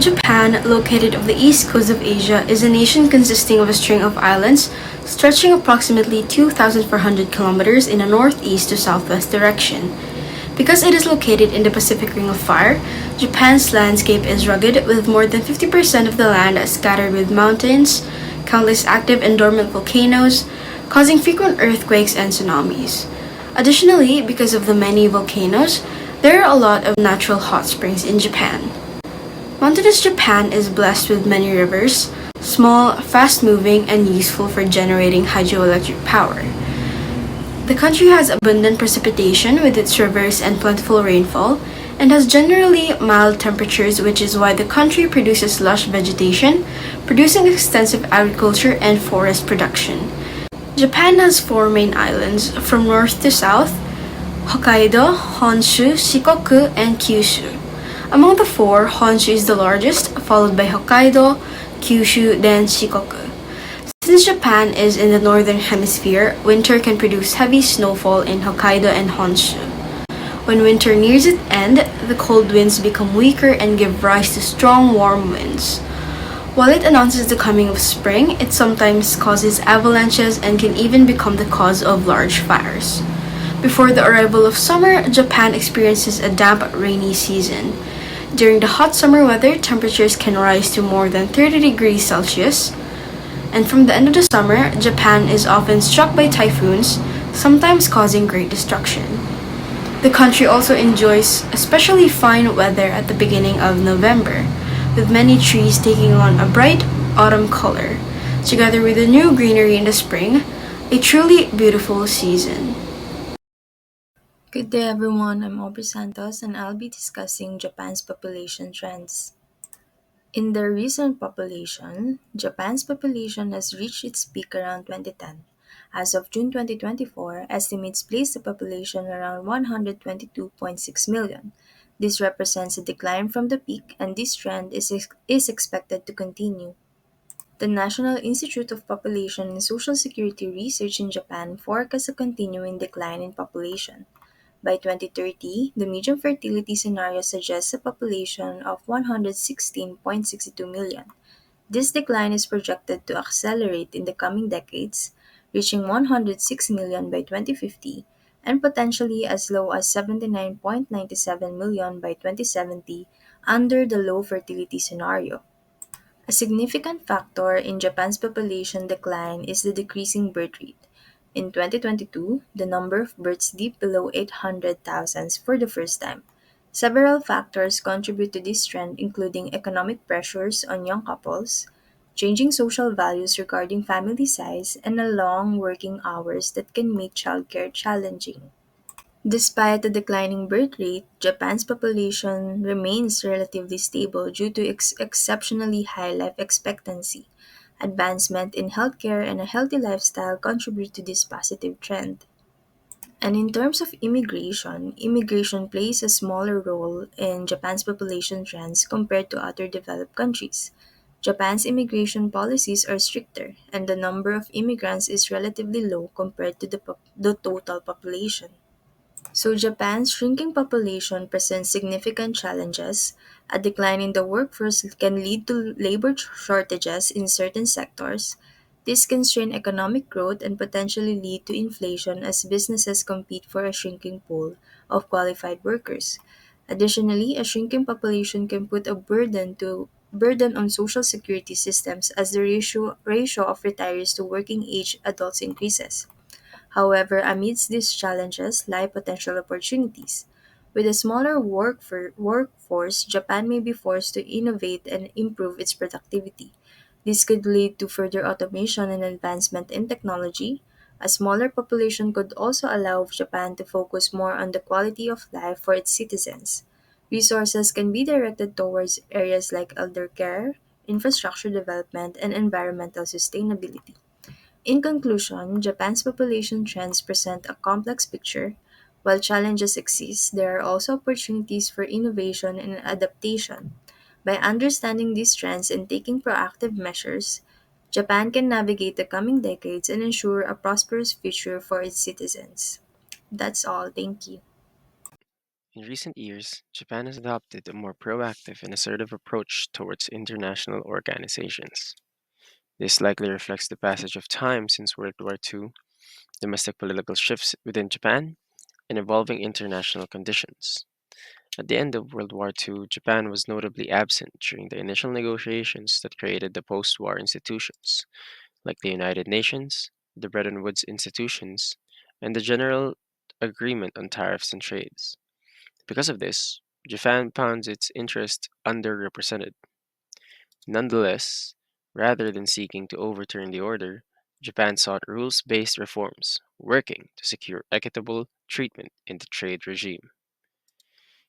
Japan, located off the east coast of Asia, is a nation consisting of a string of islands stretching approximately 2,400 kilometers in a northeast to southwest direction. Because it is located in the Pacific Ring of Fire, Japan's landscape is rugged, with more than 50% of the land scattered with mountains, countless active and dormant volcanoes, causing frequent earthquakes and tsunamis. Additionally, because of the many volcanoes, there are a lot of natural hot springs in Japan. Mountainous Japan is blessed with many rivers, small, fast moving, and useful for generating hydroelectric power. The country has abundant precipitation with its rivers and plentiful rainfall, and has generally mild temperatures, which is why the country produces lush vegetation, producing extensive agriculture and forest production. Japan has four main islands, from north to south: Hokkaido, Honshu, Shikoku, and Kyushu. Among the four, Honshu is the largest, followed by Hokkaido, Kyushu, then Shikoku. Since Japan is in the northern hemisphere, winter can produce heavy snowfall in Hokkaido and Honshu. When winter nears its end, the cold winds become weaker and give rise to strong warm winds. While it announces the coming of spring, it sometimes causes avalanches and can even become the cause of large fires. Before the arrival of summer, Japan experiences a damp, rainy season. During the hot summer weather, temperatures can rise to more than 30 degrees Celsius, and from the end of the summer, Japan is often struck by typhoons, sometimes causing great destruction. The country also enjoys especially fine weather at the beginning of November, with many trees taking on a bright autumn color, together with the new greenery in the spring, a truly beautiful season. Good day, everyone. I'm Aubrey Santos, and I'll be discussing Japan's population trends. In the recent population, Japan's population has reached its peak around 2010. As of June 2024, estimates place the population around 122.6 million. This represents a decline from the peak, and this trend is expected to continue. The National Institute of Population and Social Security Research in Japan forecasts a continuing decline in population. By 2030, the median fertility scenario suggests a population of 116.62 million. This decline is projected to accelerate in the coming decades, reaching 106 million by 2050 and potentially as low as 79.97 million by 2070 under the low fertility scenario. A significant factor in Japan's population decline is the decreasing birth rate. In 2022, the number of births dipped below 800,000 for the first time. Several factors contribute to this trend, including economic pressures on young couples, changing social values regarding family size, and a long working hours that can make childcare challenging. Despite the declining birth rate, Japan's population remains relatively stable due to exceptionally high life expectancy. Advancement in healthcare and a healthy lifestyle contribute to this positive trend. And in terms of immigration plays a smaller role in Japan's population trends compared to other developed countries. Japan's immigration policies are stricter, and the number of immigrants is relatively low compared to the total population. So, Japan's shrinking population presents significant challenges. A decline in the workforce can lead to labor shortages in certain sectors. This can strain economic growth and potentially lead to inflation as businesses compete for a shrinking pool of qualified workers. Additionally, a shrinking population can put a burden on social security systems as the ratio of retirees to working age adults increases. However, amidst these challenges lie potential opportunities. With a smaller workforce, Japan may be forced to innovate and improve its productivity. This could lead to further automation and advancement in technology. A smaller population could also allow Japan to focus more on the quality of life for its citizens. Resources can be directed towards areas like elder care, infrastructure development, and environmental sustainability. In conclusion, Japan's population trends present a complex picture. While challenges exist, there are also opportunities for innovation and adaptation. By understanding these trends and taking proactive measures, Japan can navigate the coming decades and ensure a prosperous future for its citizens. That's all. Thank you. In recent years, Japan has adopted a more proactive and assertive approach towards international organizations. This likely reflects the passage of time since World War II, domestic political shifts within Japan, and evolving international conditions. At the end of World War II, Japan was notably absent during the initial negotiations that created the post war institutions, like the United Nations, the Bretton Woods institutions, and the General Agreement on Tariffs and Trades. Because of this, Japan found its interest underrepresented. Nonetheless, rather than seeking to overturn the order, Japan sought rules based reforms, working to secure equitable treatment in the trade regime.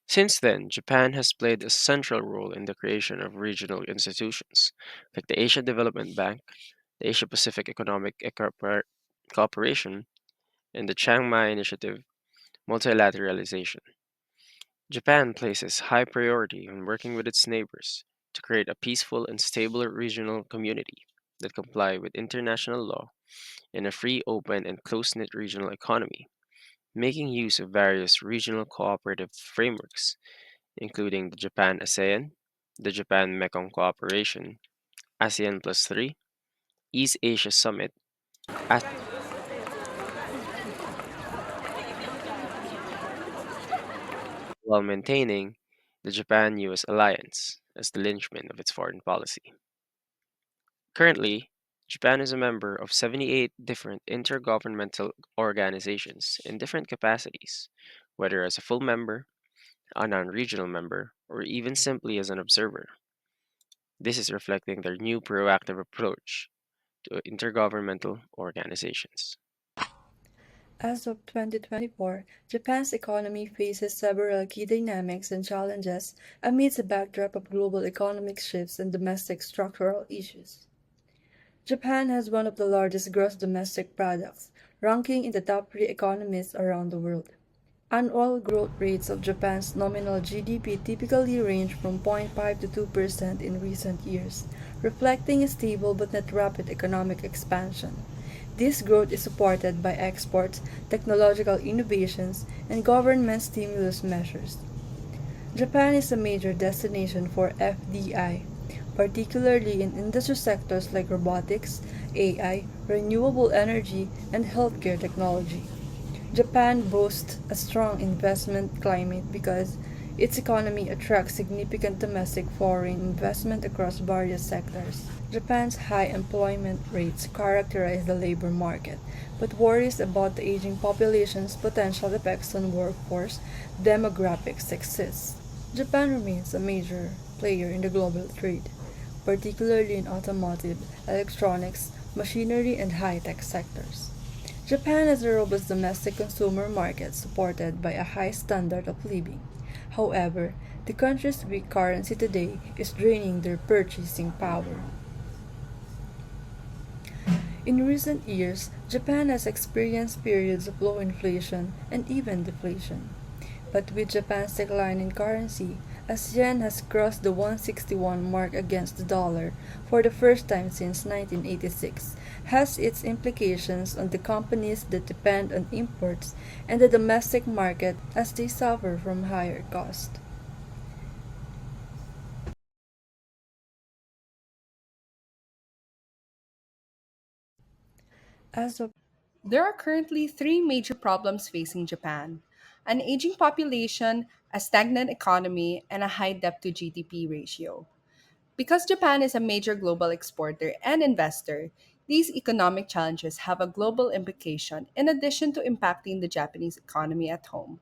Since then, Japan has played a central role in the creation of regional institutions, like the Asia Development Bank, the Asia Pacific Cooperation, and the Chiang Mai Initiative multilateralization. Japan places high priority on working with its neighbors to create a peaceful and stable regional community that comply with international law in a free, open, and close-knit regional economy, making use of various regional cooperative frameworks, including the Japan ASEAN, the Japan Mekong Cooperation, ASEAN Plus 3, East Asia Summit, as while maintaining the Japan US alliance as the linchpin of its foreign policy. Currently, Japan is a member of 78 different intergovernmental organizations in different capacities, whether as a full member, a non regional member, or even simply as an observer. This is reflecting their new proactive approach to intergovernmental organizations. As of 2024, Japan's economy faces several key dynamics and challenges amidst a backdrop of global economic shifts and domestic structural issues. Japan has one of the largest gross domestic products, ranking in the top three economies around the world. Annual growth rates of Japan's nominal GDP typically range from 0.5 to 2% in recent years, reflecting a stable but not rapid economic expansion. This growth is supported by exports, technological innovations, and government stimulus measures. Japan is a major destination for FDI, particularly in industry sectors like robotics, AI, renewable energy, and healthcare technology. Japan boasts a strong investment climate because its economy attracts significant domestic foreign investment across various sectors. Japan's high employment rates characterize the labor market, but worries about the aging population's potential effects on workforce demographics exist. Japan remains a major player in the global trade, particularly in automotive, electronics, machinery, and high-tech sectors. Japan has a robust domestic consumer market supported by a high standard of living. However, the country's weak currency today is draining their purchasing power. In recent years, Japan has experienced periods of low inflation and even deflation. But with Japan's decline in currency, as yen has crossed the 161 mark against the dollar for the first time since 1986, has its implications on the companies that depend on imports and the domestic market as they suffer from higher costs. As of There are currently three major problems facing Japan: an aging population, a stagnant economy, and a high debt to GDP ratio. Because Japan is a major global exporter and investor, these economic challenges have a global implication in addition to impacting the Japanese economy at home.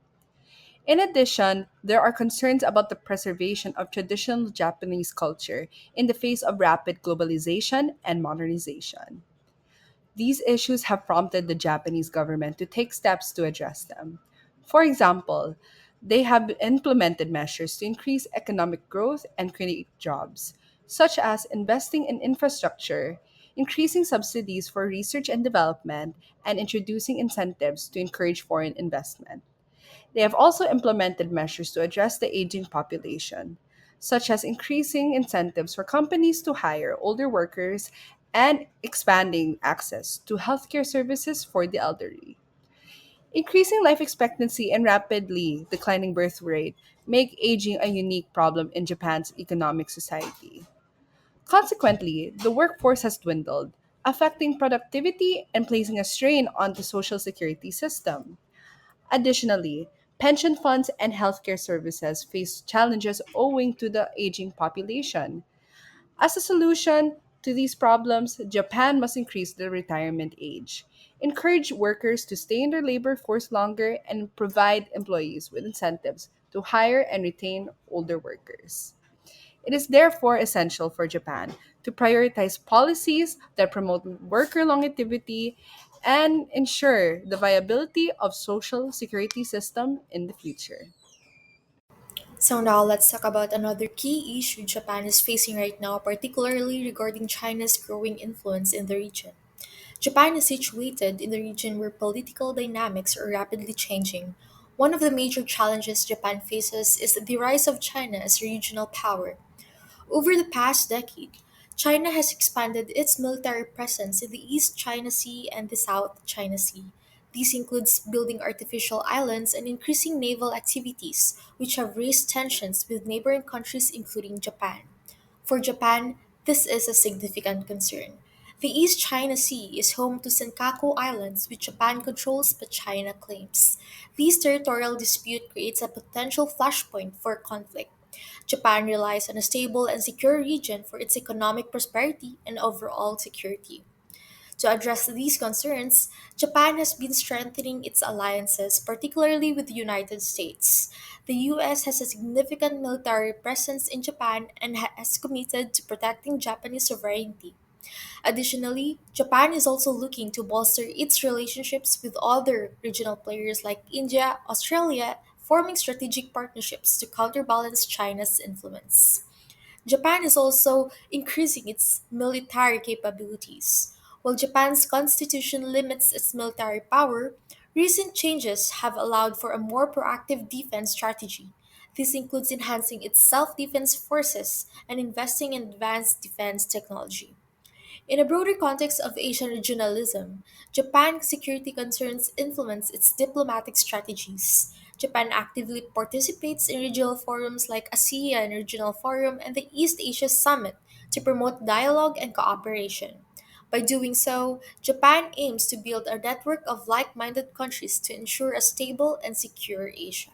In addition, there are concerns about the preservation of traditional Japanese culture in the face of rapid globalization and modernization. These issues have prompted the Japanese government to take steps to address them. For example, they have implemented measures to increase economic growth and create jobs, such as investing in infrastructure, increasing subsidies for research and development, and introducing incentives to encourage foreign investment. They have also implemented measures to address the aging population, such as increasing incentives for companies to hire older workers and expanding access to healthcare services for the elderly. Increasing life expectancy and rapidly declining birth rate make aging a unique problem in Japan's economic society. Consequently, the workforce has dwindled, affecting productivity and placing a strain on the social security system. Additionally, pension funds and healthcare services face challenges owing to the aging population. As a solution to these problems, Japan must increase the retirement age, encourage workers to stay in their labor force longer, and provide employees with incentives to hire and retain older workers. It is therefore essential for Japan to prioritize policies that promote worker longevity and ensure the viability of social security system in the future. So now let's talk about another key issue Japan is facing right now, particularly regarding China's growing influence in the region. Japan is situated in the region where political dynamics are rapidly changing. One of the major challenges Japan faces is the rise of China as a regional power. Over the past decade, China has expanded its military presence in the East China Sea and the South China Sea. This includes building artificial islands and increasing naval activities, which have raised tensions with neighboring countries, including Japan. For Japan, this is a significant concern. The East China Sea is home to Senkaku Islands, which Japan controls but China claims. This territorial dispute creates a potential flashpoint for conflict. Japan relies on a stable and secure region for its economic prosperity and overall security. To address these concerns, Japan has been strengthening its alliances, particularly with the United States. The US has a significant military presence in Japan and has committed to protecting Japanese sovereignty. Additionally, Japan is also looking to bolster its relationships with other regional players like India, Australia, forming strategic partnerships to counterbalance China's influence. Japan is also increasing its military capabilities. While Japan's constitution limits its military power, recent changes have allowed for a more proactive defense strategy. This includes enhancing its self defense forces and investing in advanced defense technology. In a broader context of Asian regionalism, Japan's security concerns influence its diplomatic strategies. Japan actively participates in regional forums like ASEAN Regional Forum and the East Asia Summit to promote dialogue and cooperation. By doing so, Japan aims to build a network of like minded countries to ensure a stable and secure Asia.